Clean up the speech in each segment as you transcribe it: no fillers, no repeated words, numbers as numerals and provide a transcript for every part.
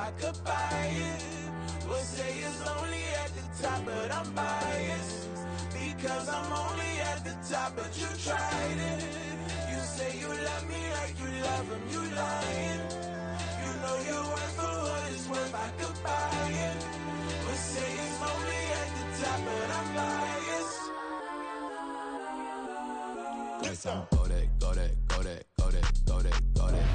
I could buy it. Would say it's lonely at the top, but I'm biased. Because I'm only at the top, but you tried it. You say you love me like you love him, you lying. You know you're worth for what it's worth, I could buy it. Would say it's lonely at the top, but I'm biased. Yes, I'm go that, go that, go that, go that, go that, go that.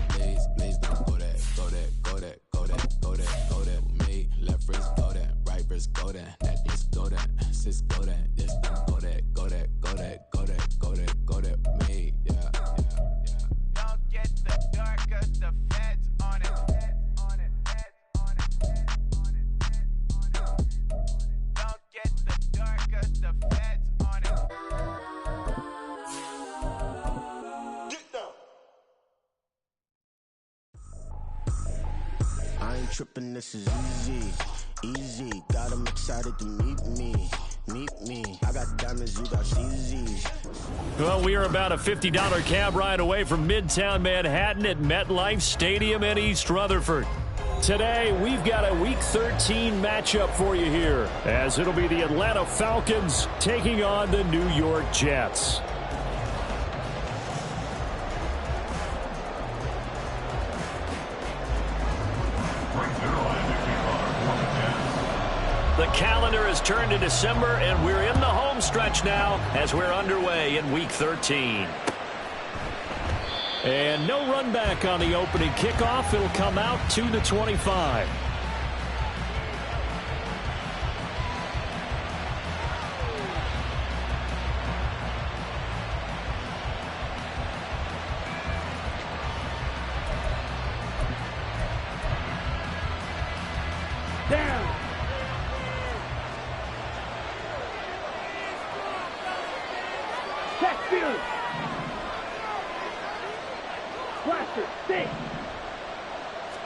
Please don't go that, go that, go that, go that, go that, go that. Me, left wrist go that, right wrist go that, necklace go that, sis go that, yes, go that, go that, go that, go that, go that, go that. Me, yeah. Don't get the dark 'cause the feds on it. Don't get the dark 'cause the feds on it. I ain't tripping, this is easy. Got them excited to meet me. I got diamonds, you got CZs. Well, we are about a $50 cab ride away from Midtown Manhattan at MetLife Stadium in East Rutherford. Today, we've got a Week 13 matchup for you here, as it'll be the Atlanta Falcons taking on the New York Jets. The calendar has turned to December, and we're in the home stretch now as we're underway in Week 13. And no run back on the opening kickoff. It'll come out to the 25. Down. Check field. Blaster, six.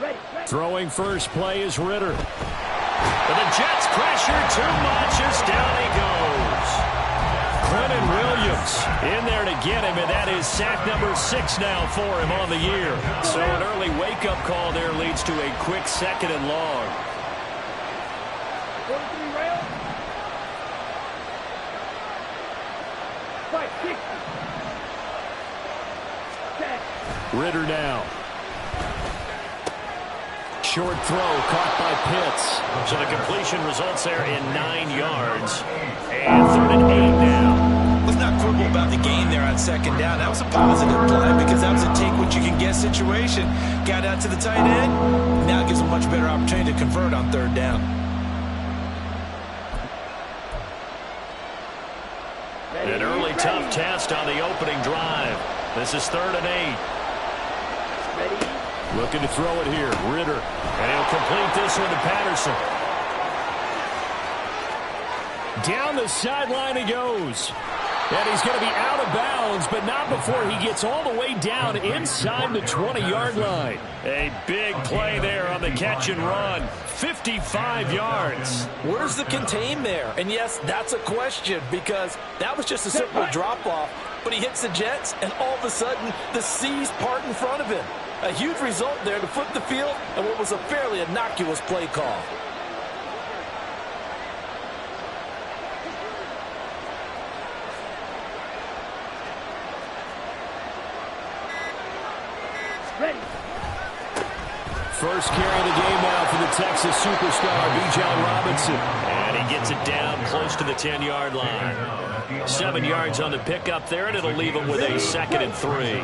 Ready. Throwing first play is Ritter. But the Jets pressure too much as down he goes. Quentin Williams in there to get him, and that is sack number 6 now for him on the year. So an early wake-up call there leads to a quick second and long. 43 rail. 560. Check. Ritter now. Short throw caught by Pitts. So the completion results there in 9 yards. And 3rd and 8 now. Let's not quibble about the gain there on second down. That was a positive play because that was a take-what-you-can-get situation. Got out to the tight end. Now it gives a much better opportunity to convert on 3rd down. An early tough test on the opening drive. This is 3rd and 8. Ready. Looking to throw it here. Ritter. And he'll complete this one to Patterson. Down the sideline he goes. And he's going to be out of bounds, but not before he gets all the way down inside the 20-yard line. A big play there on the catch and run. 55 yards. Where's the contain there? And yes, that's a question because that was just a simple drop-off. But he hits the Jets, and all of a sudden, the seas part in front of him. A huge result there to flip the field and what was a fairly innocuous play call. Ready. First carry of the game now for the Texas superstar, Bijan Robinson. And he gets it down close to the 10-yard line. 7 yards on the pickup there, and it'll leave him with a 2nd and 3.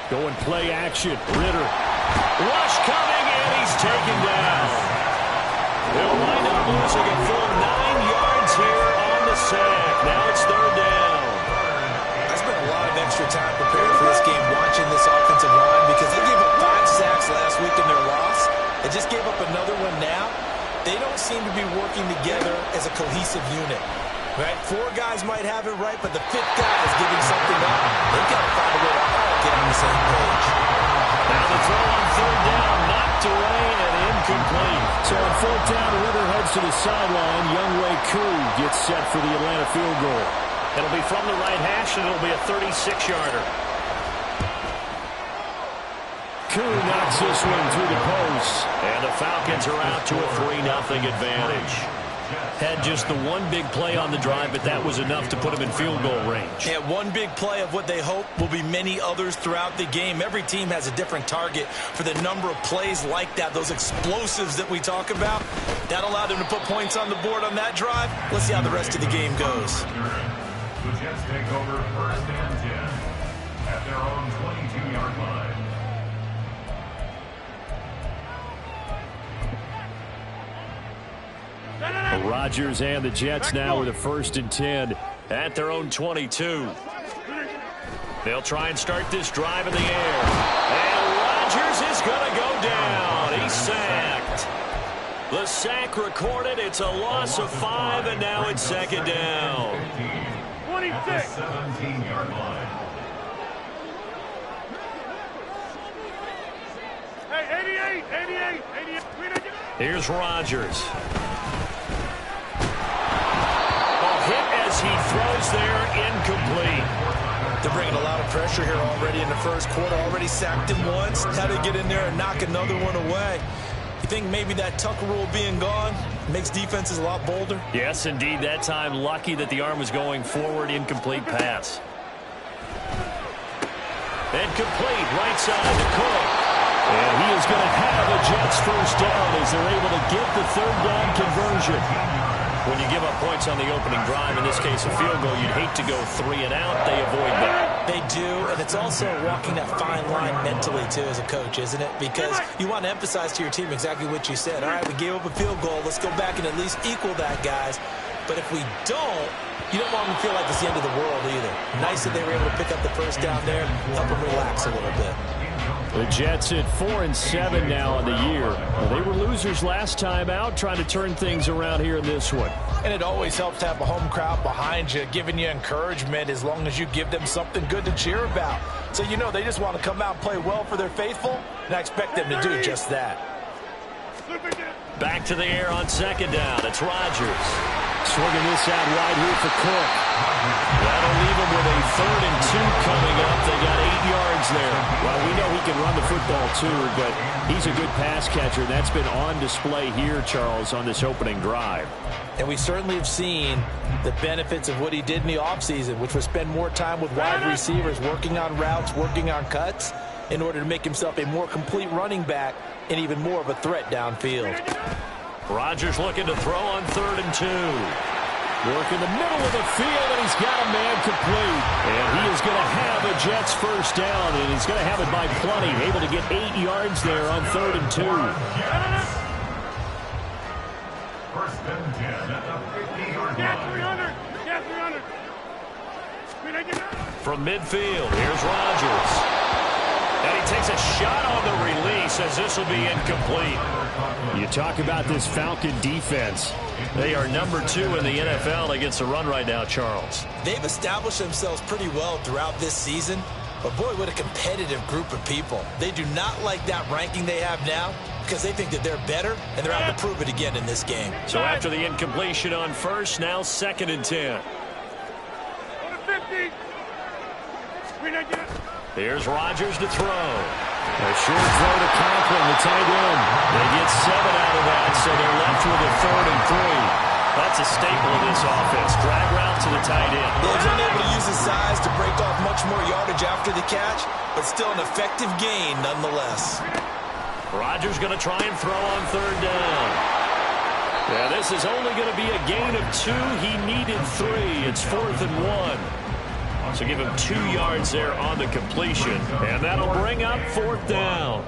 Going play action. Ritter. Rush coming, and he's taken down. They'll wind up losing a full 9 yards here on the sack. Now it's 3rd down. I spent a lot of extra time preparing for this game watching this offensive line because they gave up 5 sacks last week in their loss. They just gave up another one now. They don't seem to be working together as a cohesive unit. Right? 4 guys might have it right, but the 5th guy is giving something up. They've got to find a way to all get on the same page. Now the throw on 3rd down, knocked away and incomplete. So on 4th down, Ritter heads to the sideline. Younghoe Koo gets set for the Atlanta field goal. It'll be from the right hash, and it'll be a 36-yarder. Koo knocks this one through the post. And the Falcons are out to a 3-0 advantage. Had just the one big play on the drive, but that was enough to put them in field goal range. Yeah, one big play of what they hope will be many others throughout the game. Every team has a different target for the number of plays like that, those explosives that we talk about. That allowed them to put points on the board on that drive. Let's see how the rest of the game goes. The Jets take over 1st and 10 at their own 22-yard line. Rodgers and the Jets now with a 1st and 10 at their own 22. They'll try and start this drive in the air. And Rodgers is going to go down. He's sacked. The sack recorded. It's a loss of 5, and now it's 2nd down. 26. 17-yard line. Hey, 88. Here's Rodgers. Hit as he throws there, incomplete. They're bringing a lot of pressure here already in the first quarter. Already sacked him once. Had to get in there and knock another one away. You think maybe that Tucker rule being gone makes defenses a lot bolder? Yes, indeed. That time, lucky that the arm was going forward. Incomplete pass. And complete right side to Cook. And he is going to have a Jets 1st down as they're able to get the 3rd down conversion. When you give up points on the opening drive, in this case a field goal, you'd hate to go 3 and out. They avoid that. They do, and it's also walking that fine line mentally, too, as a coach, isn't it? Because you want to emphasize to your team exactly what you said. All right, we gave up a field goal. Let's go back and at least equal that, guys. But if we don't, you don't want them to feel like it's the end of the world either. Nice that they were able to pick up the 1st down there, help them relax a little bit. The Jets at 4-7 now on the year. Well, they were losers last time out, trying to turn things around here in this one. And it always helps to have a home crowd behind you, giving you encouragement as long as you give them something good to cheer about. So you know they just want to come out and play well for their faithful, and I expect them to do just that. Back to the air on 2nd down. It's Rodgers. Swinging this out wide here for Cook. That'll leave him with a 3rd and 2 coming up. They got 8 yards there. Well, we know he can run the football too, but he's a good pass catcher. That's been on display here, Charles, on this opening drive. And we certainly have seen the benefits of what he did in the offseason, which was spend more time with wide receivers, working on routes, working on cuts, in order to make himself a more complete running back and even more of a threat downfield. Rodgers looking to throw on 3rd and 2. Work in the middle of the field, and he's got a man complete. And he is going to have a Jets 1st down, and he's going to have it by plenty. Able to get 8 yards there on 3rd and 2. 1st and 10 at the 50-yard line. Get 300. From midfield, here's Rodgers. And he takes a shot on the release as this will be incomplete. You talk about this Falcon defense. They are number 2 in the NFL against the run right now, Charles. They've established themselves pretty well throughout this season. But, boy, what a competitive group of people. They do not like that ranking they have now because they think that they're better, and they're out to prove it again in this game. So after the incompletion on 1st, now 2nd and 10. Here's Rodgers to throw. A short throw to Conklin, the tight end. They get 7 out of that, so they're left with a 3rd and 3. That's a staple of this offense. Drag route to the tight end. He's unable to use his size to break off much more yardage after the catch, but still an effective gain nonetheless. Rodgers going to try and throw on 3rd down. Yeah, this is only going to be a gain of 2. He needed 3. It's 4th and 1. So give him 2 yards there on the completion. And that'll bring up 4th down.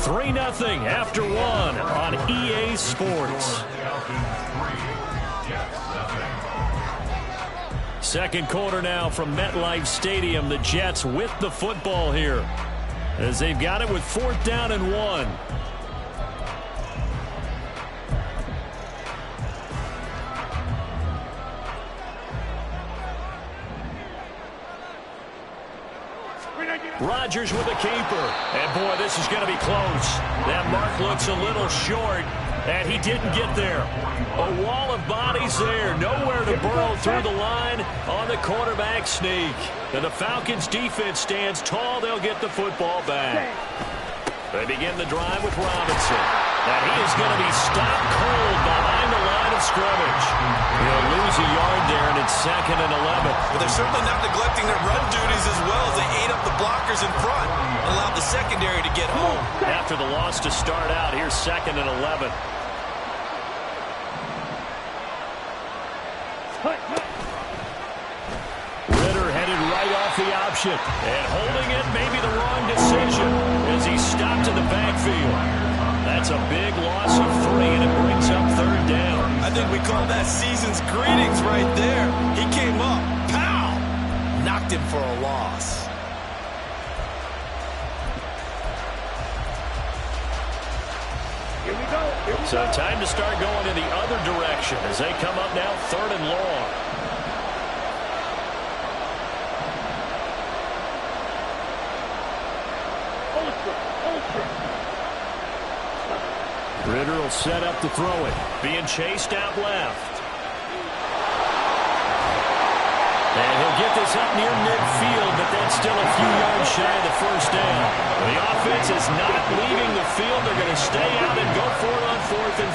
Three 3-0 after 1 on EA Sports. Second quarter now from MetLife Stadium. The Jets with the football here, as they've got it with 4th down and 1. Rodgers with a keeper. And, boy, this is going to be close. That mark looks a little short. And he didn't get there. A wall of bodies there. Nowhere to burrow through the line on the quarterback sneak. And the Falcons defense stands tall. They'll get the football back. They begin the drive with Robinson. And he is going to be stopped cold behind the line of scrimmage. He'll lose a yard there, and it's 2nd and 11. But they're certainly not neglecting their run duties as well as they ate up the blockers in front and allowed the secondary to get home. After the loss to start out, here's 2nd and 11. Ritter headed right off the option. And holding it may be the wrong decision as he's stopped in the backfield. That's a big loss of 3, and it brings up 3rd down. I think we call that season's greetings right there. He came up, pow! Knocked him for a loss. Here we go. So time to start going in the other direction as they come up now 3rd and long. Ritter will set up to throw it. Being chased out left. And he'll get this up near midfield, but that's still a few yards shy of the 1st down. The offense is not leaving the field. They're going to stay out and go for it on 4th and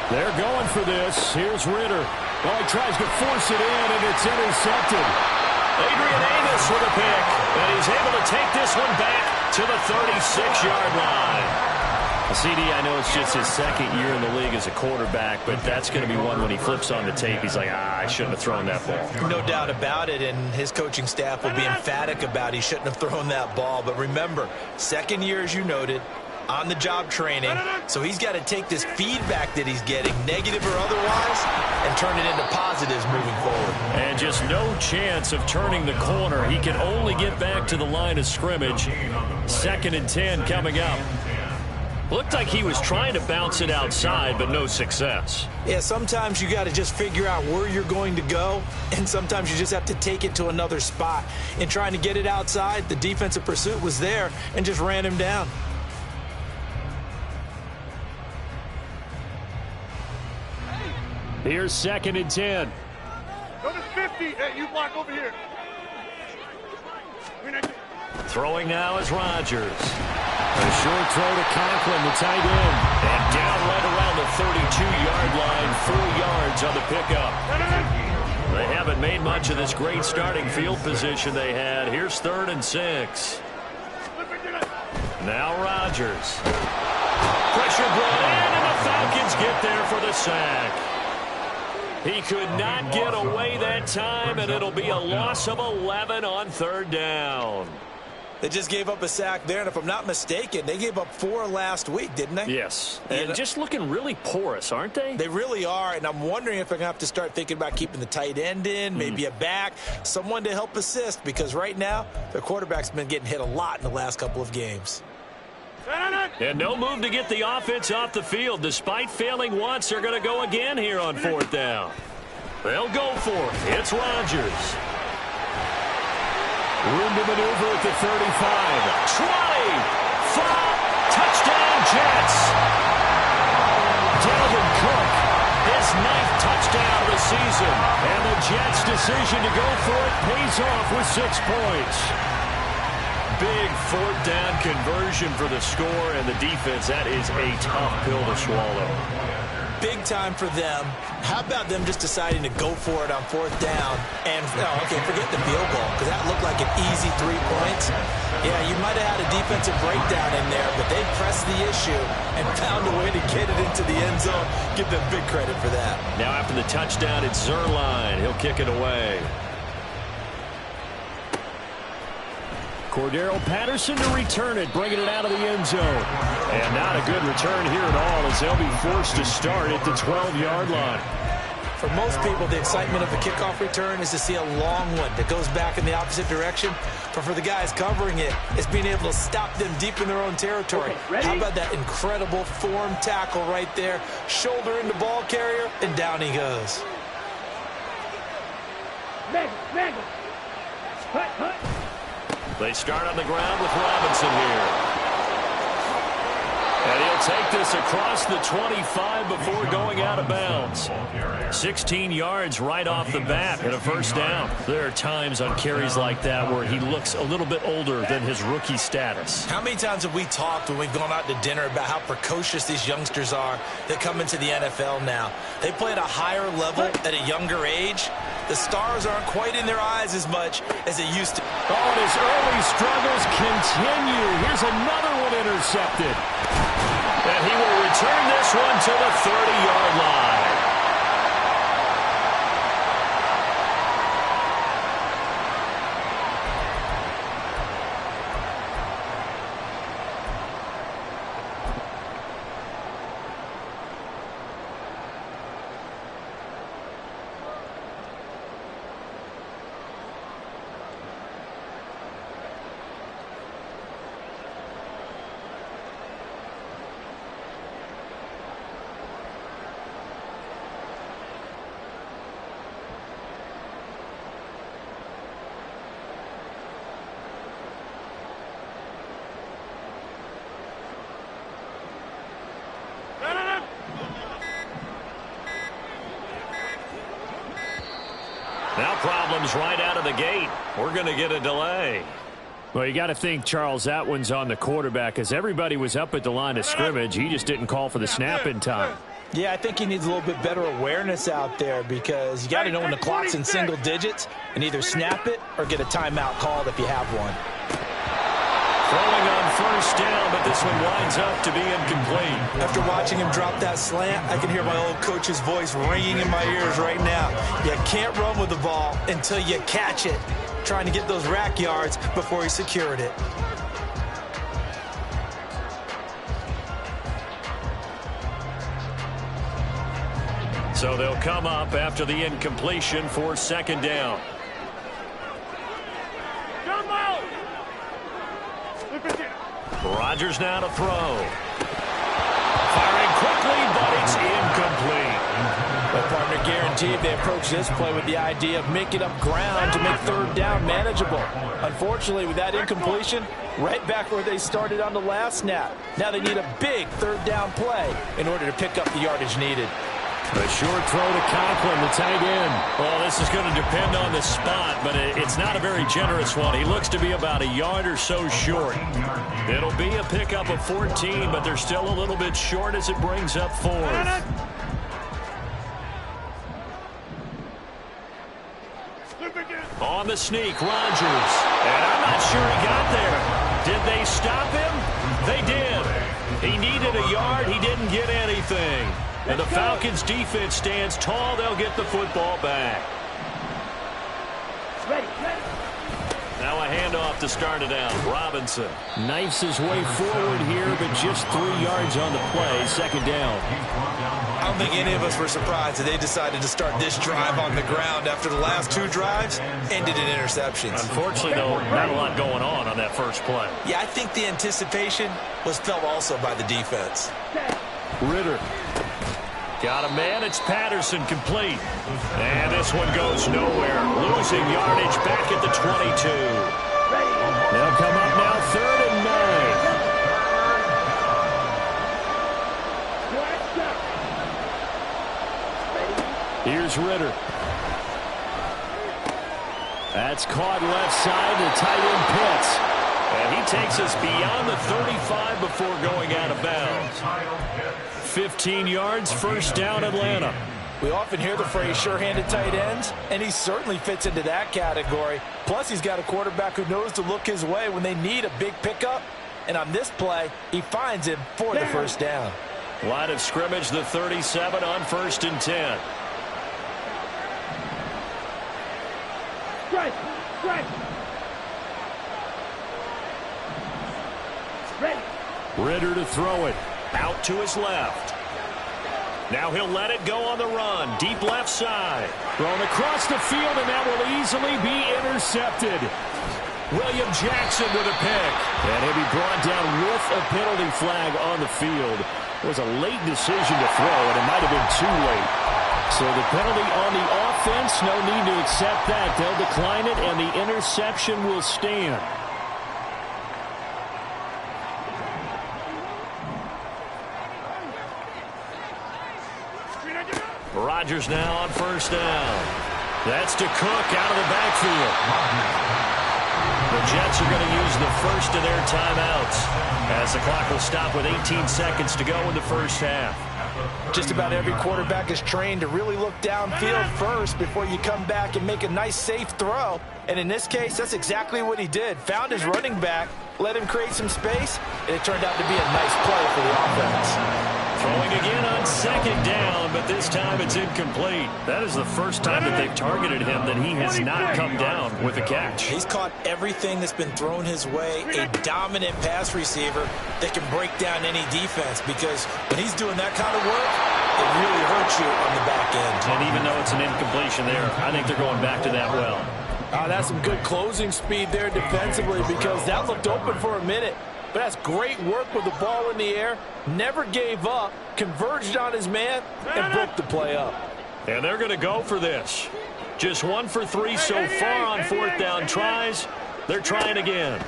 3. They're going for this. Here's Ritter. Well, he tries to force it in, and it's intercepted. Adrian Amos with a pick, and he's able to take this one back to the 36-yard line. CD, I know it's just his 2nd year in the league as a quarterback, but that's going to be one when he flips on the tape. He's like, I shouldn't have thrown that ball. No doubt about it, and his coaching staff will be emphatic about he shouldn't have thrown that ball. But remember, 2nd year, as you noted, on-the-job training, so he's got to take this feedback that he's getting, negative or otherwise, and turn it into positives moving forward. And just no chance of turning the corner. He can only get back to the line of scrimmage. 2nd and 10 coming up. Looked like he was trying to bounce it outside, but no success. Yeah, sometimes you got to just figure out where you're going to go, and sometimes you just have to take it to another spot. In trying to get it outside, the defensive pursuit was there and just ran him down. Here's 2nd and 10. Go to 50. Hey, you block over here. Throwing now is Rodgers. A short throw to Conklin, the tight end. And down right around the 32-yard line, 4 yards on the pickup. They haven't made much of this great starting field position they had. Here's 3rd and 6. Now Rodgers. Pressure brought in, and the Falcons get there for the sack. He could not get away that time, and it'll be a loss of 11 on 3rd down. They just gave up a sack there, and if I'm not mistaken, they gave up 4 last week, didn't they? Yes, and just looking really porous, aren't they? They really are, and I'm wondering if they're going to have to start thinking about keeping the tight end in, maybe a back, someone to help assist, because right now, their quarterback's been getting hit a lot in the last couple of games. And no move to get the offense off the field. Despite failing once, they're going to go again here on 4th down. They'll go for it. It's Rodgers. Room to maneuver at the 35. 20. 5. Touchdown, Jets. Dalvin Cook, his 9th touchdown of the season. And the Jets' decision to go for it pays off with 6 points. Big 4th down conversion for the score, and the defense, that is a tough pill to swallow. Big time for them. How about them just deciding to go for it on 4th down? And, okay, forget the field goal, because that looked like an easy 3 points. Yeah, you might have had a defensive breakdown in there, but they pressed the issue and found a way to get it into the end zone. Give them big credit for that. Now after the touchdown, it's Zuerlein. He'll kick it away. Cordero Patterson to return it, bringing it out of the end zone. And not a good return here at all, as they'll be forced to start at the 12-yard line. For most people, the excitement of the kickoff return is to see a long one that goes back in the opposite direction. But for the guys covering it, it's being able to stop them deep in their own territory. Okay, how about that incredible form tackle right there? Shoulder into ball carrier, and down he goes. Mangle. Hut. They start on the ground with Robinson here. take this across the 25 before going out of bounds. 16 yards right off the bat and a first down. There are times on carries like that where he looks a little bit older than his rookie status. How many times have we talked when we've gone out to dinner about how precocious these youngsters are that come into the NFL now? They play at a higher level at a younger age. The stars aren't quite in their eyes as much as they used to. Oh, and his early struggles continue. Here's another one intercepted. And he will return this one to the 30-yard line. Now problems right out of the gate. We're going to get a delay. Well, you got to think, Charles, that one's on the quarterback as everybody was up at the line of scrimmage. He just didn't call for the snap in time. Yeah, I think he needs a little bit better awareness out there because you got to know when the clock's in single digits and either snap it or get a timeout called if you have one. Throwing on first down, but this one winds up to be incomplete. After watching him drop that slant, I can hear my old coach's voice ringing in my ears right now. You can't run with the ball until you catch it. Trying to get those rack yards before he secured it. So they'll come up after the incompletion for second down. Rodgers now to throw. Firing quickly, but it's incomplete. Well, partner, guaranteed they approach this play with the idea of making up ground to make third down manageable. Unfortunately, with that incompletion, right back where they started on the last snap. Now they need a big third down play in order to pick up the yardage needed. A short throw to Conklin, the tight end. Well, this is going to depend on the spot, but it's not a very generous one. He looks to be about a yard or so short. It'll be a pickup of 14, but they're still a little bit short as it brings up fourth. On the sneak, Rodgers. And I'm not sure he got there. Did they stop him? They did. He needed a yard. He didn't get anything. And the Falcons' defense stands tall. They'll get the football back. Now a handoff to start it out. Robinson knifes his way forward here, but just 3 yards on the play. Second down. I don't think any of us were surprised that they decided to start this drive on the ground after the last 2 drives ended in interceptions. Unfortunately, though, not a lot going on that first play. Yeah, I think the anticipation was felt also by the defense. Ritter. Got a man. It's Patterson complete. And this one goes nowhere. Losing yardage back at the 22. They'll come up now 3rd and 9. Here's Ritter. That's caught left side to tight end Pitts. And he takes us beyond the 35 before going out of bounds. 15 yards, first down, Atlanta. We often hear the phrase sure-handed tight ends, and he certainly fits into that category. Plus, he's got a quarterback who knows to look his way when they need a big pickup. And on this play, he finds him for the first down. Line of scrimmage, the 37 on 1st and 10. Strike! Ready! Ritter to throw it. Out to his left. Now he'll let it go on the run. Deep left side. Thrown across the field, and that will easily be intercepted. William Jackson with a pick. And he'll be brought down with a penalty flag on the field. It was a late decision to throw, and it might have been too late. So the penalty on the offense, no need to accept that. They'll decline it, and the interception will stand. Rodgers now on first down. That's to Cook out of the backfield. The Jets are going to use the first of their timeouts as the clock will stop with 18 seconds to go in the first half. Just about every quarterback is trained to really look downfield first before you come back and make a nice, safe throw. And in this case, that's exactly what he did. Found his running back, let him create some space, and it turned out to be a nice play for the offense. Throwing again on second down, but this time it's incomplete. That is the first time that they've targeted him that he has not come down with a catch. He's caught everything that's been thrown his way, a dominant pass receiver that can break down any defense, because when he's doing that kind of work, it really hurts you on the back end. And even though it's an incompletion there, I think they're going back to that well. That's some good closing speed there defensively, because that looked open for a minute. But that's great work with the ball in the air. Never gave up, converged on his man, and broke the play up. And they're going to go for this. Just 1 for 3 so far on fourth down tries. They're trying again.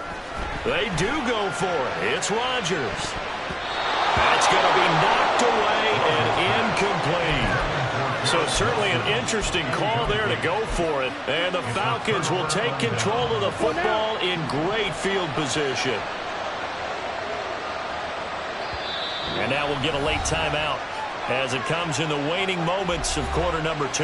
They do go for it. It's Rodgers. That's going to be knocked away and incomplete. So certainly an interesting call there to go for it. And the Falcons will take control of the football in great field position. And now we'll get a late timeout as it comes in the waning moments of quarter number 2.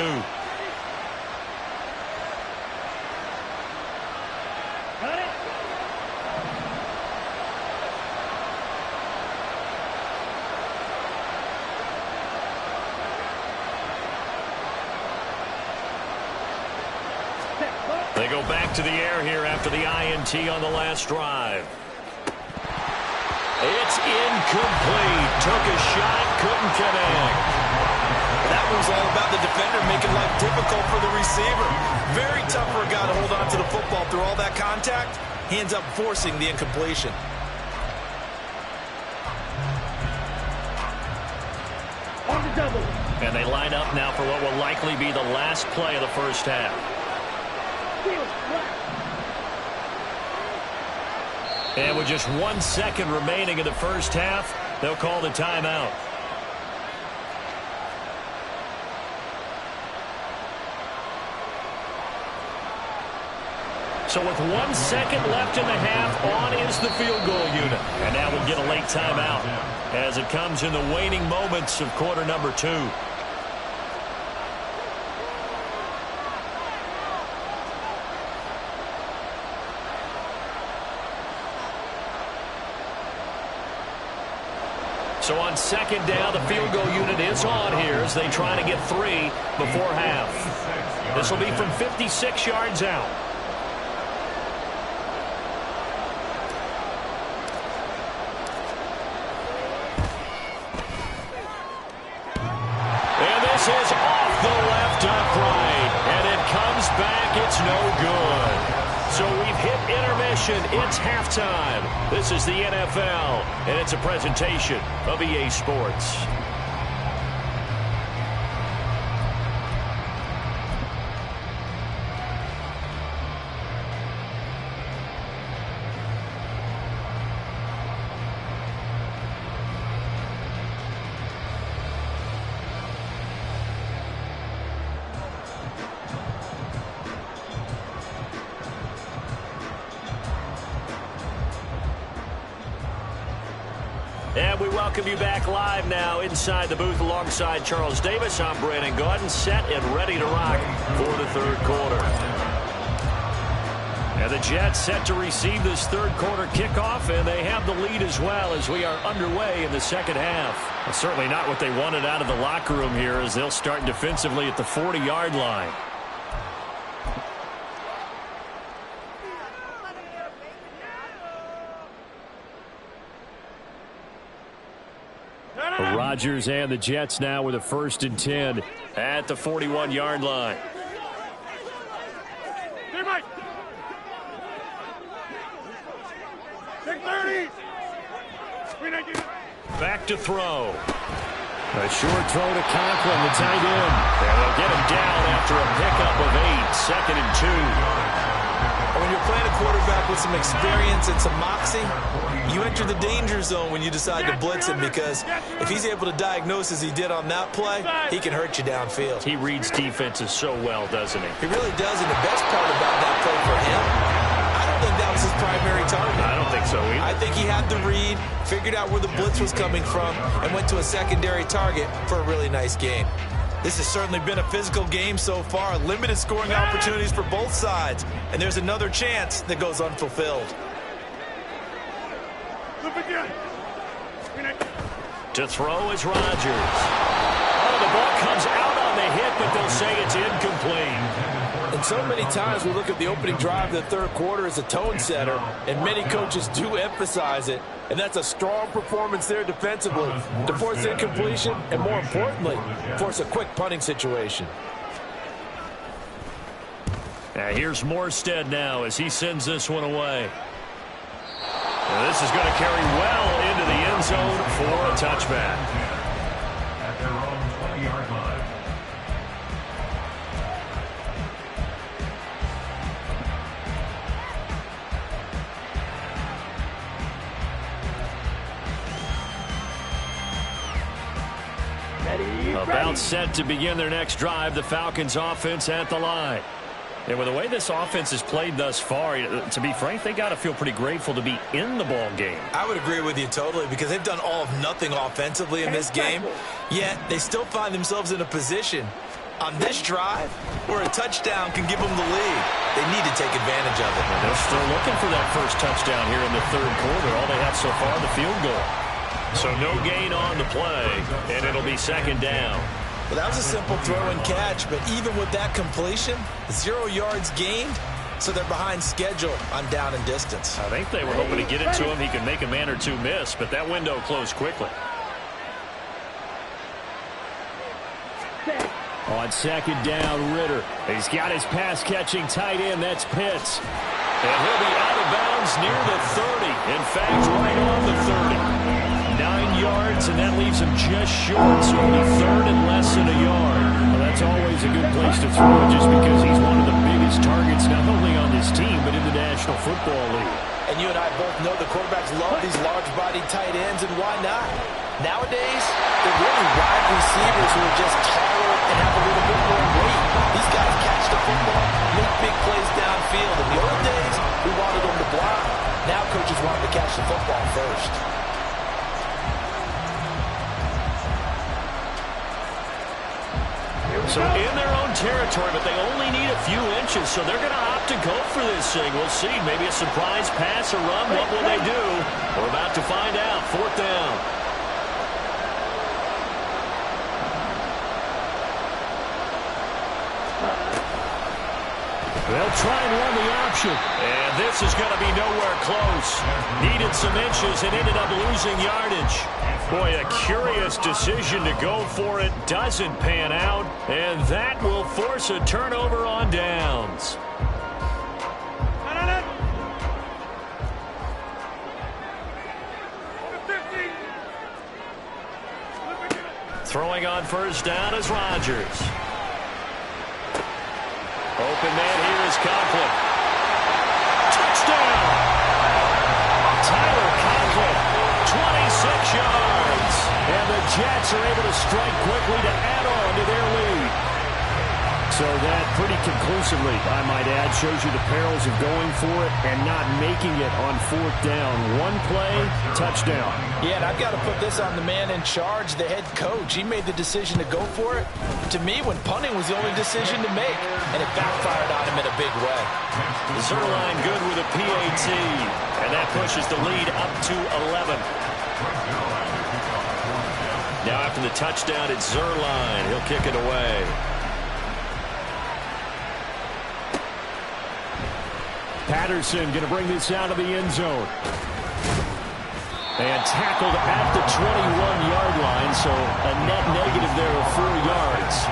They go back to the air here after the INT on the last drive. It's incomplete. Took a shot, couldn't connect. That was all about the defender making life difficult for the receiver. Very tough for a guy to hold on to the football through all that contact. He ends up forcing the incompletion. On the double. And they line up now for what will likely be the last play of the first half. And with just 1 second remaining in the first half, they'll call the timeout. So with 1 second left in the half, on is the field goal unit. And now we'll get a late timeout as it comes in the waning moments of quarter number 2. So on second down, the field goal unit is on here as they try to get 3 before half. This will be from 56 yards out. And this is off the left upright. And it comes back. It's no good. So we've hit intermission. It's halftime. This is the NFL, and it's a presentation of EA Sports. And we welcome you back live now inside the booth alongside Charles Davis. I'm Brandon Gaudin, set and ready to rock for the third quarter. And the Jets set to receive this third quarter kickoff, and they have the lead as well as we are underway in the second half. Well, certainly not what they wanted out of the locker room here as they'll start defensively at the 40-yard line. Rodgers and the Jets now with a 1st and 10 at the 41-yard line. Back to throw. A short throw to Conklin, the tight end. And they'll get him down after a pickup of 8, 2nd and 2. when you're playing a quarterback with some experience and some moxie, you enter the danger zone when you decide to blitz him, because if he's able to diagnose as he did on that play, he can hurt you downfield. He reads defenses so well, doesn't he? He really does, and the best part about that play for him, I don't think that was his primary target. I don't think so either. I think he had the read, figured out where the blitz was coming from, and went to a secondary target for a really nice gain. This has certainly been a physical game so far. Limited scoring opportunities for both sides. And there's another chance that goes unfulfilled. To throw is Rodgers. Oh, the ball comes out on the hit, but they'll say it's incomplete. And so many times we look at the opening drive of the third quarter as a tone setter, and many coaches do emphasize it. And that's a strong performance there defensively to force incompletion and, more importantly, force a quick punting situation. Here's Morstead now as he sends this one away. And this is going to carry well into the end zone for a touchback. At their own 20-yard line. About set to begin their next drive, the Falcons offense at the line. And with the way this offense has played thus far, to be frank, they got to feel pretty grateful to be in the ball game. I would agree with you totally, because they've done all of nothing offensively in this game, yet they still find themselves in a position on this drive where a touchdown can give them the lead. They need to take advantage of it. And they're still looking for that first touchdown here in the third quarter. All they have so far, the field goal. So no gain on the play, and it'll be second down. Well, that was a simple throw and catch, but even with that completion, 0 yards gained, so they're behind schedule on down and distance. I think they were hoping to get it to him. He could make a man or two miss, but that window closed quickly. On second down, Ritter. He's got his pass-catching tight end. That's Pitts. And he'll be out of bounds near the 30. In fact, right on the 30. 9 yards, and that leaves him just short, so it'll be third and less than a yard. Well, that's always a good place to throw it, just because he's one of the biggest targets not only on this team, but in the National Football League. And you and I both know the quarterbacks love these large-bodied tight ends, and why not? Nowadays, they're really wide receivers who are just taller and have a little bit more weight. These guys catch the football, make big plays downfield. In the old days, we wanted them to block. Now coaches want them to catch the football first. So in their own territory, but they only need a few inches, so they're going to opt to go for this thing. We'll see. Maybe a surprise pass or run. What will they do? We're about to find out. Fourth down. They'll try and run the option. And this is going to be nowhere close. Needed some inches and ended up losing yardage. Boy, a curious decision to go for it. Doesn't pan out. And that will force a turnover on downs. Throwing on first down is Rodgers. Open man here is Conklin. Touchdown! Tyler Conklin, 26 yards. And the Jets are able to strike quickly to add on to their lead. So that pretty conclusively, I might add, shows you the perils of going for it and not making it on fourth down. One play, touchdown. Yeah, and I've got to put this on the man in charge, the head coach. He made the decision to go for it. To me, when punting was the only decision to make, and it backfired on him in a big way. Zerline good with a PAT, and that pushes the lead up to 11. Now after the touchdown, it's Zerline. He'll kick it away. Patterson going to bring this out of the end zone. And tackled at the 21-yard line, so a net negative there of 4 yards.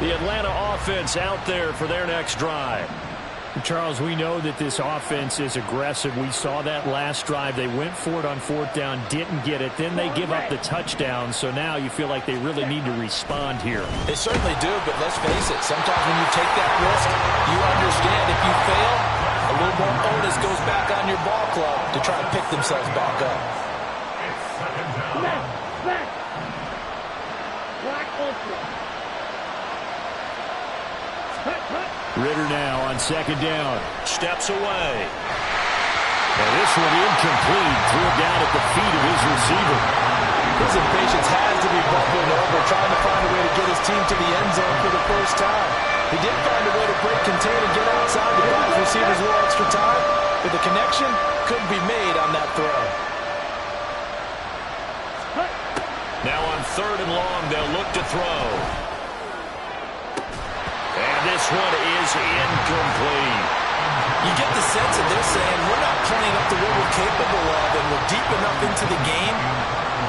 The Atlanta offense out there for their next drive. Charles, we know that this offense is aggressive. We saw that last drive. They went for it on fourth down, didn't get it. Then they give up the touchdown. So now you feel like they really need to respond here. They certainly do, but let's face it. Sometimes when you take that risk, you understand if you fail, a little more onus goes back on your ball club to try and pick themselves back up. Ritter now on second down. Steps away. And this one incomplete. Threw it down at the feet of his receiver. His impatience has to be bubbling over, trying to find a way to get his team to the end zone for the first time. He did find a way to break contain and get outside to buy his receivers a little extra time, but the connection couldn't be made on that throw. Now on third and long, they'll look to throw. And this one is incomplete. You get the sense that they're saying, we're not playing up to what we're capable of, and we're deep enough into the game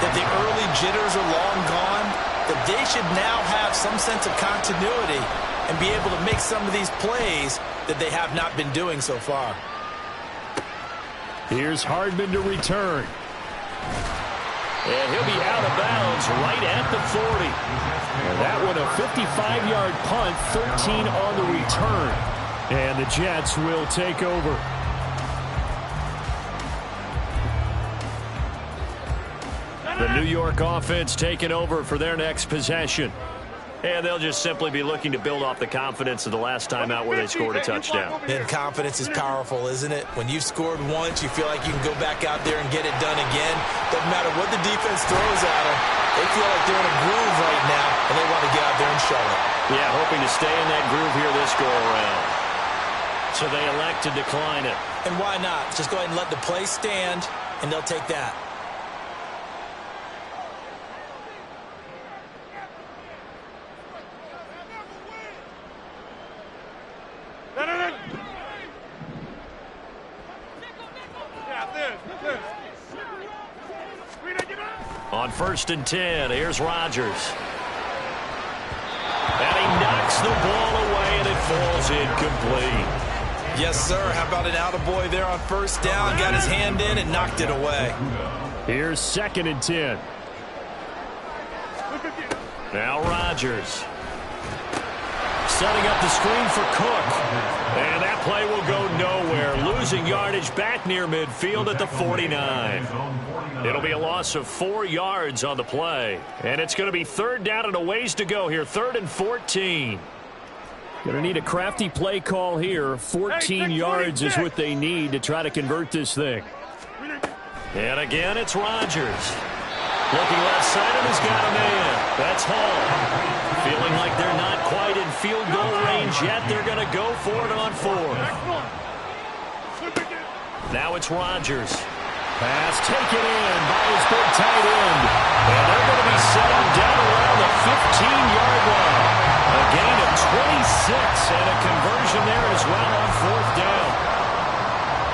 that the early jitters are long gone, that they should now have some sense of continuity and be able to make some of these plays that they have not been doing so far. Here's Hardman to return. And he'll be out of bounds right at the 40. And that one a 55-yard punt, 13 on the return. And the Jets will take over. The New York offense taking over for their next possession. And they'll just simply be looking to build off the confidence of the last time out where they scored a touchdown. And confidence is powerful, isn't it? When you've scored once, you feel like you can go back out there and get it done again. Doesn't matter what the defense throws at them. They feel like they're in a groove right now, and they want to get out there and show it. Yeah, hoping to stay in that groove here this go-around. So they elect to decline it. And why not? Just go ahead and let the play stand, and they'll take that. On 1st and 10, here's Rodgers. And he knocks the ball away, and it falls incomplete. Yes, sir. How about an attaboy there on first down? Got his hand in and knocked it away. Here's 2nd and 10. Now Rodgers. Setting up the screen for Cook. And that play will go nowhere. Losing yardage back near midfield at the 49. It'll be a loss of 4 yards on the play. And it's going to be 3rd down and a ways to go here. 3rd and 14. Going to need a crafty play call here. 14 yards is what they need to try to convert this thing. And again, it's Rodgers. Looking left side, and he's got a man. That's Hall. Feeling like they're not quite in field goal range yet. They're going to go for it on 4th. Now it's Rodgers. Pass taken in by his big tight end. And they're going to be settled down around the 15-yard line. A gain of 26 and a conversion there as well on 4th down.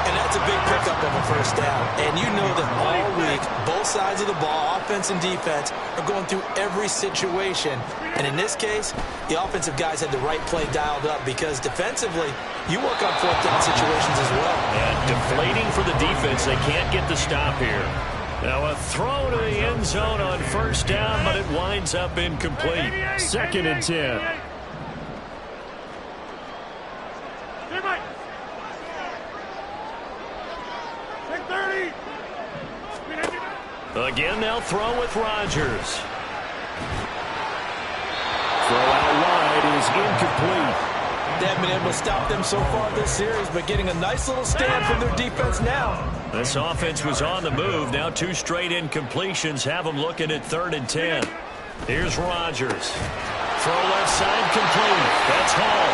And that's a big pickup of a first down. And you know that all week, both sides of the ball, offense and defense, are going through every situation. And in this case, the offensive guys had the right play dialed up because defensively, you work on 4th down situations as well. And deflating for the defense. They can't get the stop here. Now a throw to the end zone on 1st down, but it winds up incomplete. 2nd and 10. Again, they'll throw with Rodgers. Throw out wide is incomplete. They haven't been able to stop them so far this series, but getting a nice little stand from their defense now. This offense was on the move. Now 2 straight incompletions have them looking at 3rd and 10. Here's Rodgers. Throw left side complete. That's Hall.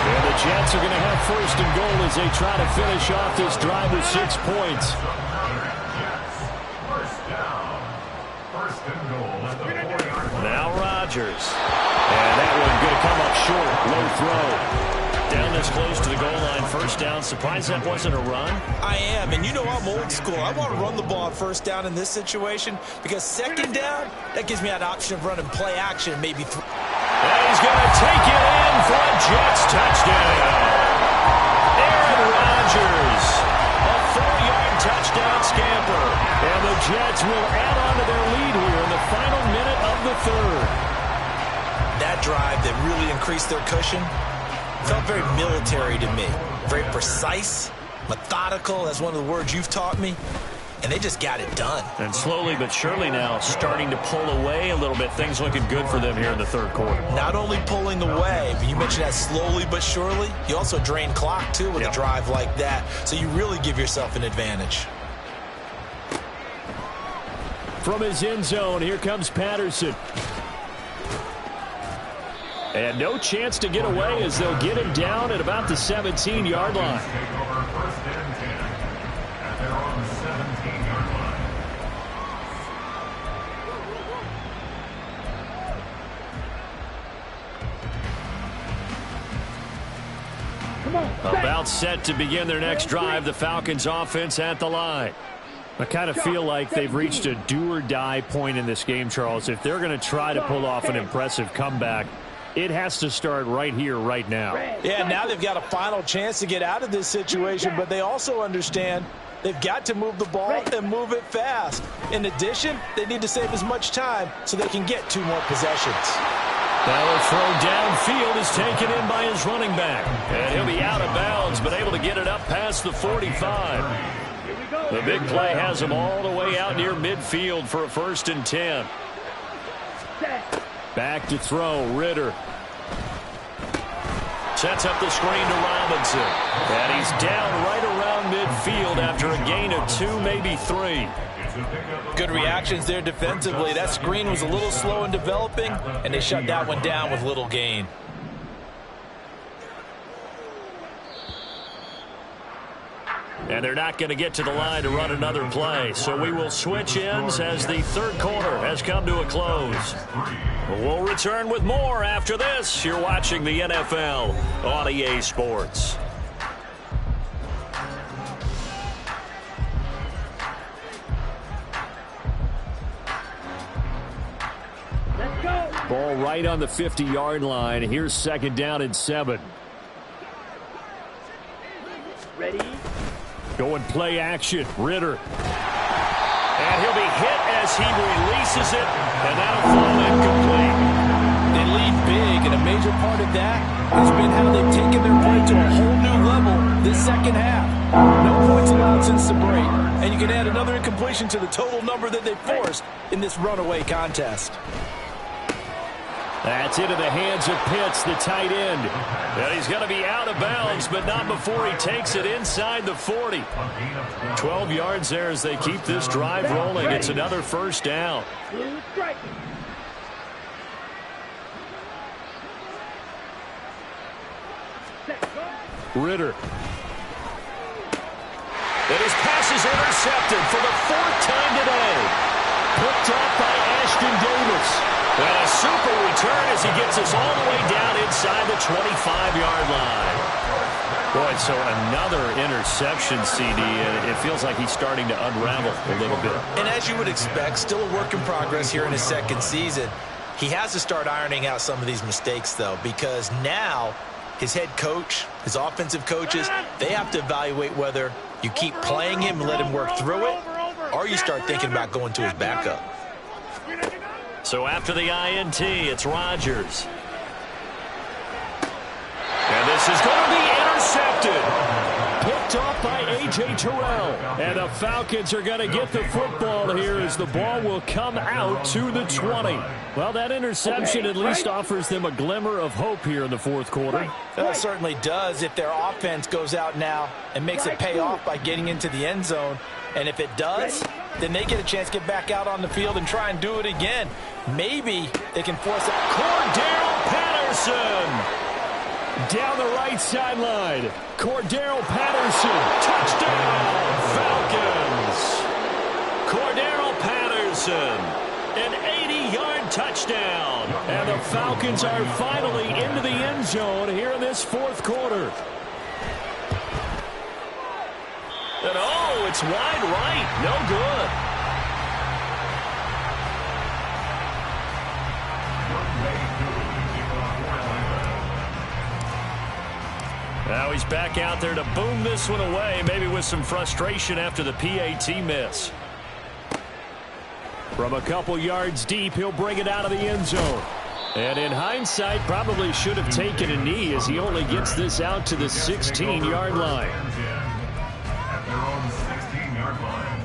And the Jets are going to have 1st and goal as they try to finish off this drive with 6 points. Now Rodgers. And that one going to come up short. Low throw. Down this close to the goal line. 1st down. Surprised that wasn't a run? I am. And you know I'm old school. I want to run the ball on 1st down in this situation because 2nd down, that gives me that option of running play action and maybe And he's going to take it in for a Jets touchdown. Jets will add on to their lead here in the final minute of the third. That drive that really increased their cushion felt very military to me. Very precise, methodical, that's one of the words you've taught me. And they just got it done. And slowly but surely now starting to pull away a little bit. Things looking good for them here in the third quarter. Not only pulling away, but you mentioned that slowly but surely. You also drain clock, too, with a drive like that. So you really give yourself an advantage. From his end zone, here comes Patterson. And no chance to get away as they'll get him down at about the 17-yard line. About set to begin their next drive, the Falcons offense at the line. I kind of feel like they've reached a do-or-die point in this game, Charles. If they're going to try to pull off an impressive comeback, it has to start right here, right now. Yeah, now they've got a final chance to get out of this situation, but they also understand they've got to move the ball and move it fast. In addition, they need to save as much time so they can get 2 more possessions. Now a throw downfield is taken in by his running back. And he'll be out of bounds, but able to get it up past the 45. The big play has him all the way out near midfield for a 1st and 10. Back to throw, Ritter. Sets up the screen to Robinson. And he's down right around midfield after a gain of 2, maybe 3. Good reactions there defensively. That screen was a little slow in developing, and they shut that one down with little gain. And they're not going to get to the line to run another play. So we will switch ends as the third quarter has come to a close. We'll return with more after this. You're watching the NFL on EA Sports. Ball right on the 50-yard line. Here's 2nd down and 7. Ready? Going play action. Ritter. And he'll be hit as he releases it. And that'll fall incomplete. They lead big, and a major part of that has been how they've taken their play to a whole new level this second half. No points allowed since the break. And you can add another incompletion to the total number that they forced in this runaway contest. That's into the hands of Pitts, the tight end. And he's going to be out of bounds, but not before he takes it inside the 40. 12 yards there as they keep this drive rolling. It's another 1st down. Ritter. And his pass is intercepted for the 4th time today. Picked up by Ashton Davis. And a super return as he gets us all the way down inside the 25-yard line. Boy, so another interception, CD, and it feels like he's starting to unravel a little bit. And as you would expect, still a work in progress here in his 2nd season. He has to start ironing out some of these mistakes, though, because now his head coach, his offensive coaches, they have to evaluate whether you keep playing him and let him work through it, or you start thinking about going to his backup. So after the INT, it's Rodgers. And this is going to be intercepted. Picked off by A.J. Terrell. And the Falcons are going to get the football here as the ball will come out to the 20. Well, that interception at least offers them a glimmer of hope here in the 4th quarter. That certainly does if their offense goes out now and makes it pay off by getting into the end zone. And if it does, then they get a chance to get back out on the field and try and do it again. Maybe they can force it. Cordarrelle Patterson down the right sideline. Cordarrelle Patterson, touchdown, Falcons. Cordarrelle Patterson, an 80-yard touchdown. And the Falcons are finally into the end zone here in this 4th quarter. And oh, it's wide right. No good. Now he's back out there to boom this one away, maybe with some frustration after the PAT miss. From a couple yards deep, he'll bring it out of the end zone. And in hindsight, probably should have taken a knee as he only gets this out to the 16-yard line. At their own 16-yard line.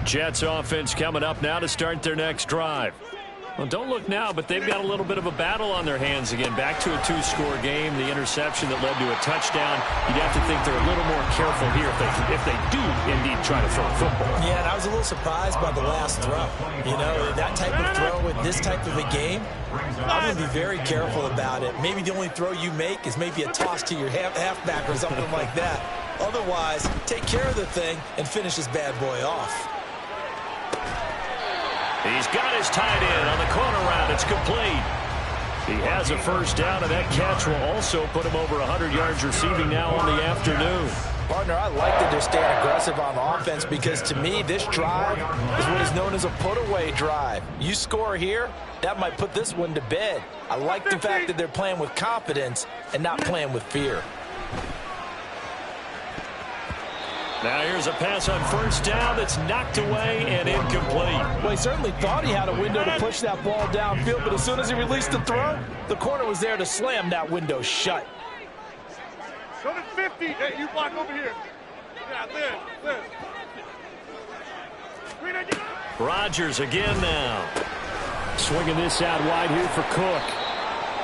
Jets offense coming up now to start their next drive. Well, don't look now, but they've got a little bit of a battle on their hands again. Back to a 2-score game. The interception that led to a touchdown. You'd have to think they're a little more careful here if they do indeed try to throw a football. Yeah, and I was a little surprised by the last throw. You know, that type of throw with this type of a game, I'm going to be very careful about it. Maybe the only throw you make is maybe a toss to your halfback or something like that. Otherwise, take care of the thing and finish this bad boy off. He's got his tight end on the corner route. It's complete. He has a first down, and that catch will also put him over 100 yards receiving now on the afternoon. Partner, I like that they're staying aggressive on offense because, to me, this drive is what is known as a put-away drive. You score here, that might put this one to bed. I like the fact that they're playing with confidence and not playing with fear. Now here's a pass on first down that's knocked away and incomplete. Well, he certainly thought he had a window to push that ball downfield, but as soon as he released the throw, the corner was there to slam that window shut. Go to 50. Hey, you block over here. Yeah, Liz. Rodgers again now. Swinging this out wide here for Cook.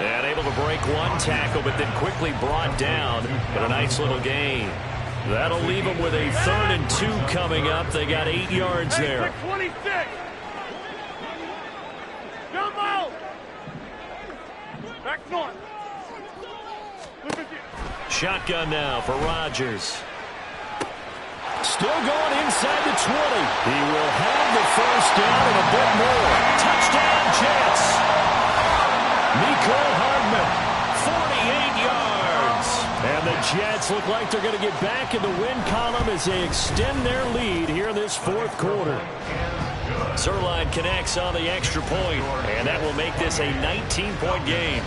And able to break one tackle, but then quickly brought down. But a nice little gain. That'll leave them with a 3rd and 2 coming up. They got 8 yards there. 26. Jump out. Back north. Shotgun now for Rodgers. Still going inside the 20. He will have the first down and a bit more. Touchdown Jets. Mecole Hardman, 48 yards. And the Jets look like they're going to get back in the win column as they extend their lead here in this 4th quarter. Zuerlein connects on the extra point, and that will make this a 19-point game.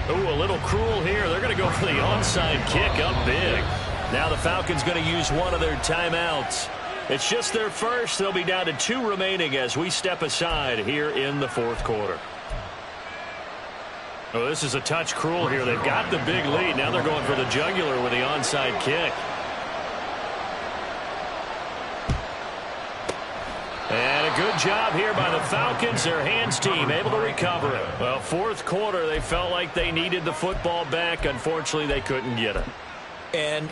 Ooh, a little cruel here. They're going to go for the onside kick up big. Now the Falcons going to use one of their timeouts. It's just their first. They'll be down to 2 remaining as we step aside here in the 4th quarter. Oh, this is a touch cruel here. They've got the big lead. Now they're going for the jugular with the onside kick. And a good job here by the Falcons. Their hands team able to recover it. Well, 4th quarter, they felt like they needed the football back. Unfortunately, they couldn't get it. And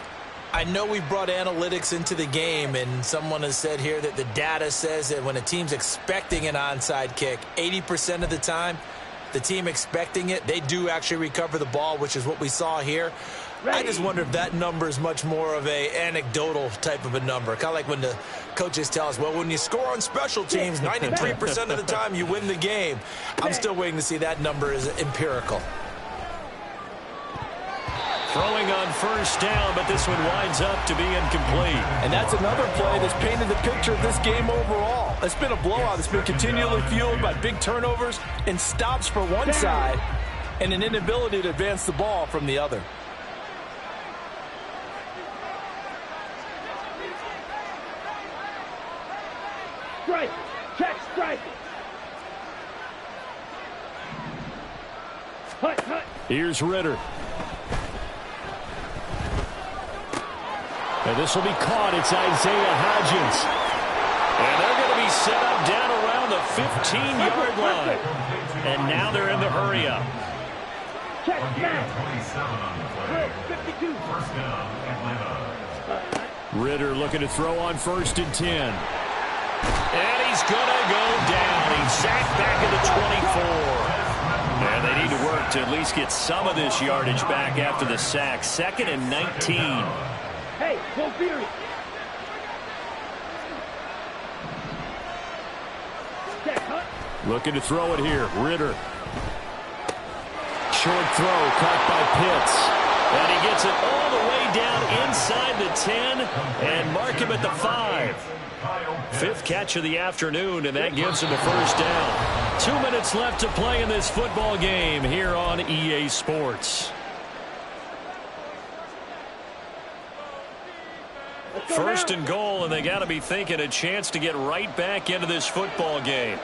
I know we brought analytics into the game, and someone has said here that the data says that when a team's expecting an onside kick, 80% of the time, the team expecting it, they do actually recover the ball, which is what we saw here. I just wonder if that number is much more of a anecdotal type of a number. Kind of like when the coaches tell us, well, when you score on special teams, 93% of the time you win the game. I'm still waiting to see that number is empirical. Throwing on first down, but this one winds up to be incomplete. And that's another play that's painted the picture of this game overall. It's been a blowout. It's been continually fueled by big turnovers and stops for one side and an inability to advance the ball from the other. Strike. Check strike. Hut. Here's Ritter. And this will be caught. It's Isaiah Hodgins. And they're going to be set up down around the 15-yard line. And now they're in the hurry-up. Check back. 52. First down, Atlanta. Ritter looking to throw on 1st and 10. And he's going to go down. He's sacked back at the 24. And they need to work to at least get some of this yardage back after the sack. 2nd and 19. Hey, go Fury. Looking to throw it here. Ritter. Short throw caught by Pitts. And he gets it all the way down inside the 10 and mark him at the 5. 5th catch of the afternoon, and that gives him the first down. 2 minutes left to play in this football game here on EA Sports. First and goal, and they got to be thinking a chance to get right back into this football game.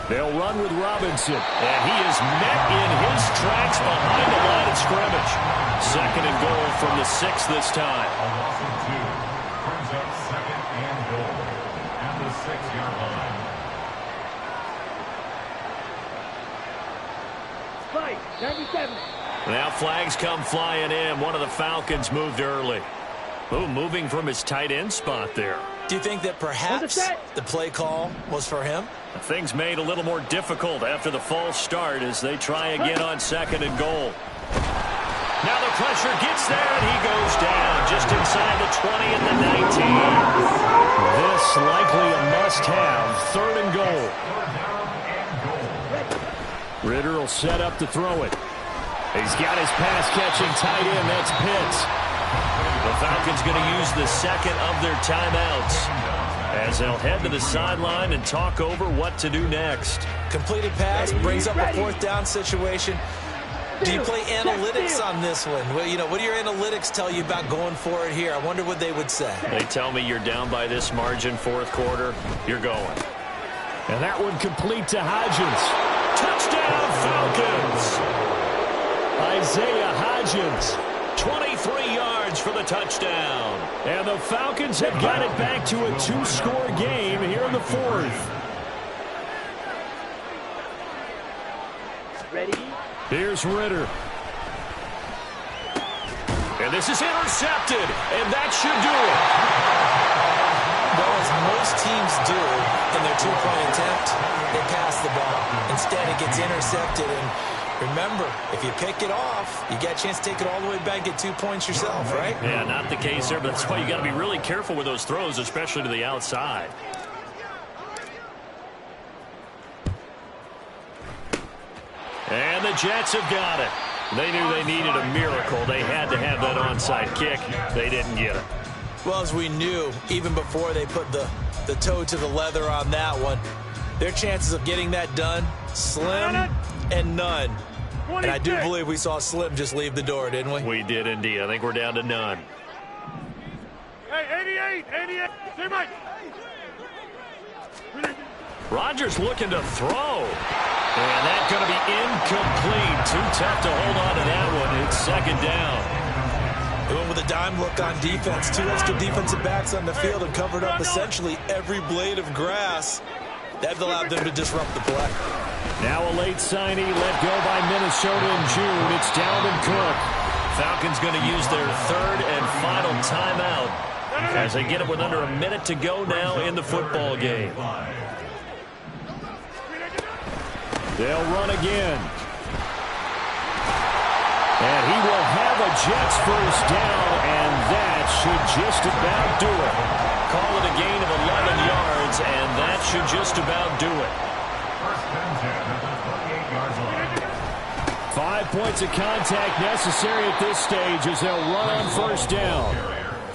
They'll run with Robinson, and he is met in his tracks behind the line of scrimmage. Second and goal from the 6 this time. A loss of 2 brings up second and goal at the 6-yard line. Fight, 97. Now flags come flying in. One of the Falcons moved early. Oh, moving from his tight end spot there. Do you think that perhaps the play call was for him? Things made a little more difficult after the false start as they try again on second and goal. Now the pressure gets there, and he goes down just inside the 20 and the 19. This likely a must-have. Third and goal. Ridder will set up to throw it. He's got his pass-catching tight end. That's Pitts. The Falcons going to use the second of their timeouts as they'll head to the sideline and talk over what to do next. Completed pass brings up a fourth down situation. Do you play analytics on this one? Well, you know, what do your analytics tell you about going for it here? I wonder what they would say. They tell me you're down by this margin, fourth quarter, you're going. And that one complete to Hodgins. Touchdown, Falcons! Isaiah Hodgins. 23 yards for the touchdown. And the Falcons have got it back to a 2-score game here in the fourth. Ready? Here's Ridder. And this is intercepted, and that should do it. Well, as most teams do in their two-point attempt, they pass the ball. Instead, it gets intercepted, and remember, if you pick it off, you get a chance to take it all the way back, get 2 points yourself, right? Yeah, not the case there, but that's why you got to be really careful with those throws, especially to the outside. And the Jets have got it. They knew they needed a miracle. They had to have that onside kick. They didn't get it. Well, as we knew, even before they put the toe to the leather on that one, their chances of getting that done, slim and none. And I do believe we saw Slim just leave the door, didn't we? We did indeed. I think we're down to none. Hey, 88. Say Mike. Rodgers looking to throw. And that's going to be incomplete. Too tough to hold on to that one. It's second down. They went with a dime look on defense. 2 extra defensive backs on the field and covered up essentially every blade of grass. That allowed them to disrupt the play. Now a late signee let go by Minnesota in June. It's Dalvin Cook. Falcons going to use their third and final timeout as they get it with under a minute to go now in the football game. They'll run again. And he will have a Jets first down, and that should just about do it. Call it a gain of 11 yards, and that should just about do it. First and 10 at the 28-yard line. 5 points of contact necessary at this stage as they'll run on first down.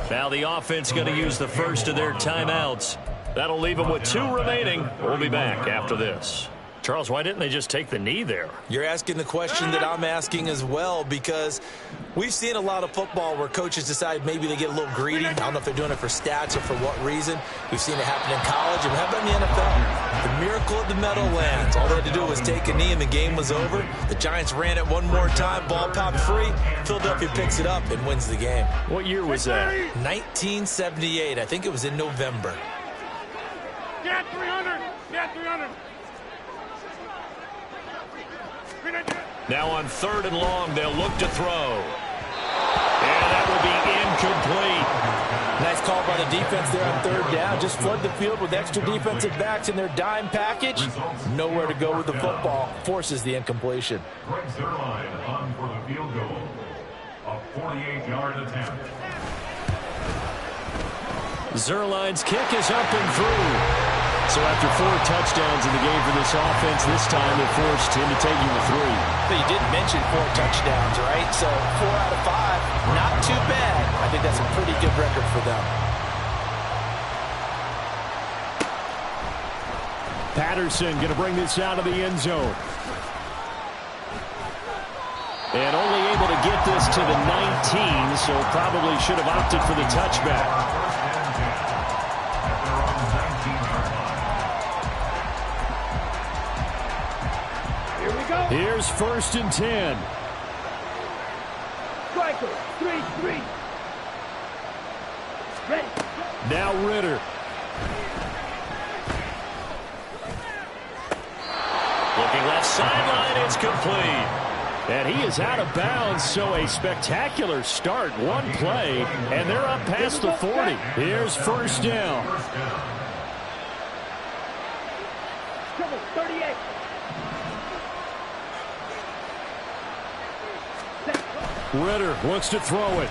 Now the offense going to use the first of their timeouts. That'll leave them with 2 remaining. We'll be back after this. Charles, why didn't they just take the knee there? You're asking the question that I'm asking as well, because we've seen a lot of football where coaches decide maybe they get a little greedy. I don't know if they're doing it for stats or for what reason. We've seen it happen in college, and we have it in the NFL. The miracle of the Meadowlands. All they had to do was take a knee, and the game was over. The Giants ran it one more time. Ball popped free. Philadelphia picks it up and wins the game. What year was that? 1978. I think it was in November. Get 300. Get 300. Now on third and long, they'll look to throw. And that will be incomplete. Nice call by the defense there on third down. Just flood the field with extra defensive backs in their dime package. Nowhere to go with the football. Forces the incompletion. Greg Zuerlein on for the field goal. A 48-yard attempt. Zuerlein's kick is up and through. So after 4 touchdowns in the game for this offense, this time they forced him to take you to 3. But you did mention 4 touchdowns, right? So 4 out of 5, not too bad. I think that's a pretty good record for them. Patterson going to bring this out of the end zone. And only able to get this to the 19, so probably should have opted for the touchback. Here we go. Here's 1st and 10. Striker, 3-3. Ready. Now Ritter. Looking left sideline, it's complete. And he is out of bounds, so a spectacular start. One play, and they're up past the 40. Here's 1st down. 38. Ritter looks to throw it.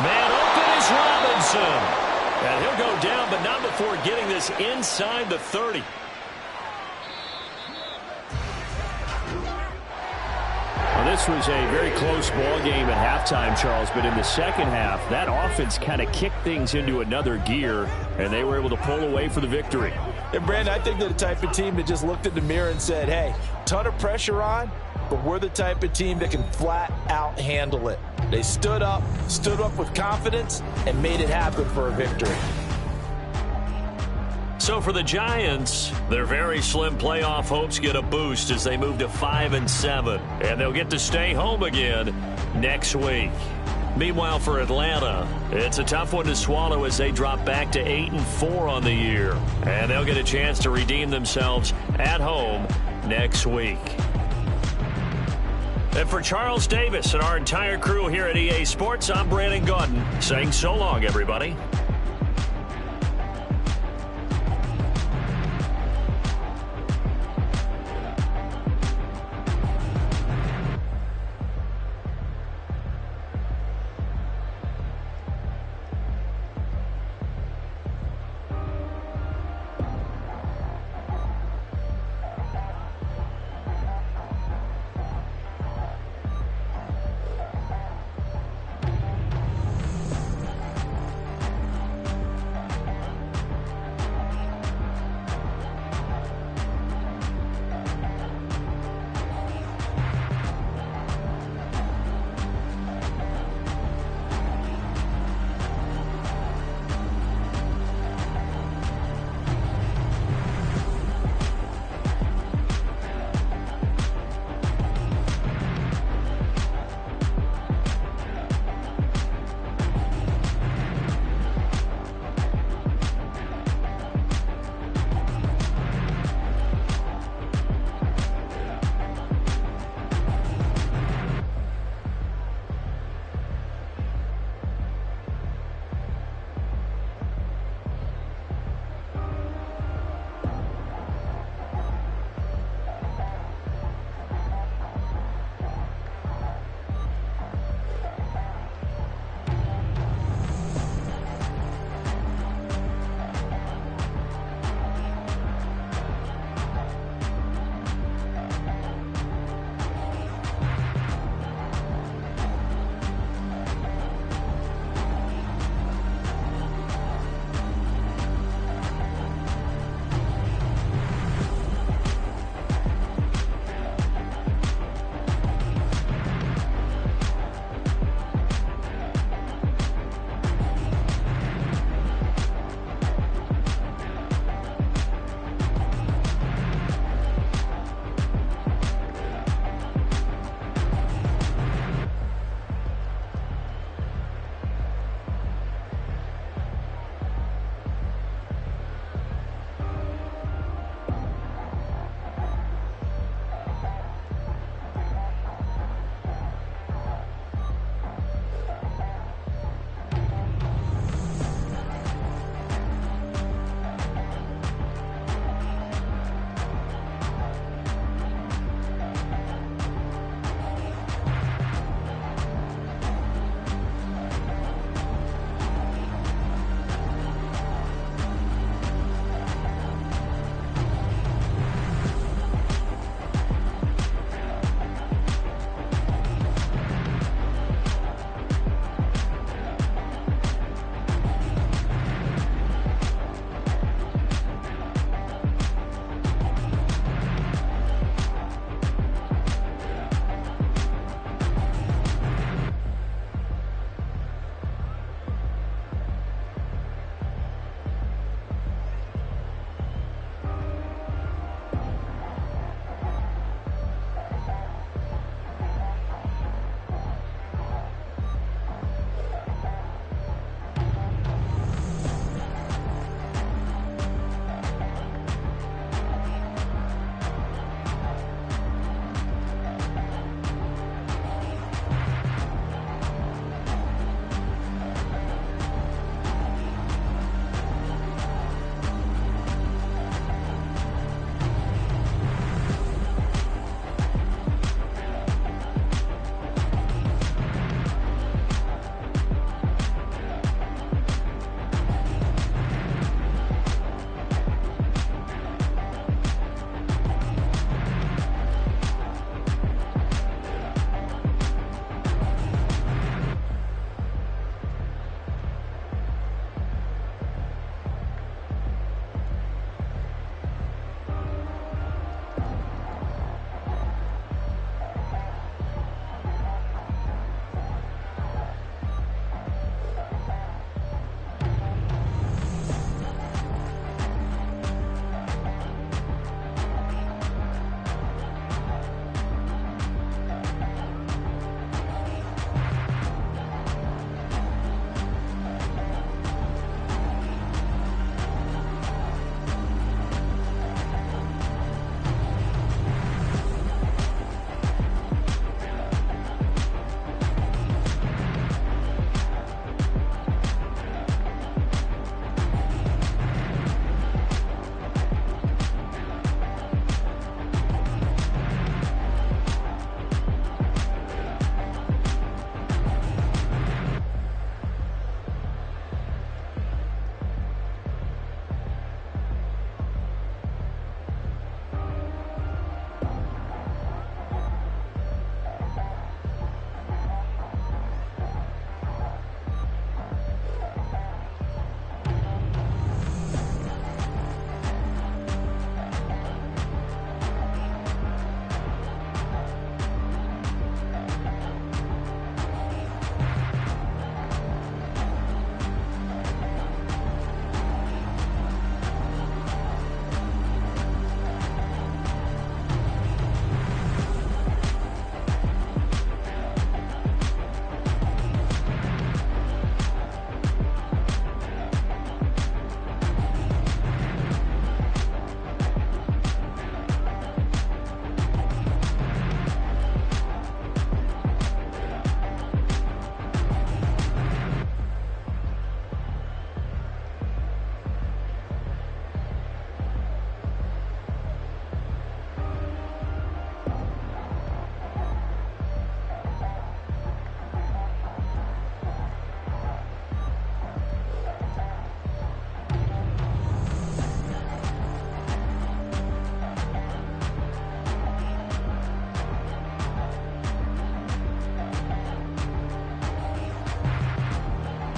Man open is Robinson. And he'll go down, but not before getting this inside the 30. Well, this was a very close ball game at halftime, Charles, but in the second half, that offense kind of kicked things into another gear, and they were able to pull away for the victory. And, Brandon, I think they're the type of team that just looked in the mirror and said, hey, ton of pressure on, but we're the type of team that can flat out handle it. They stood up with confidence, and made it happen for a victory. So for the Giants, their very slim playoff hopes get a boost as they move to 5-7, and they'll get to stay home again next week. Meanwhile, for Atlanta, it's a tough one to swallow as they drop back to 8-4 on the year, and they'll get a chance to redeem themselves at home next week. And for Charles Davis and our entire crew here at EA Sports, I'm Brandon Gaudin saying so long, everybody.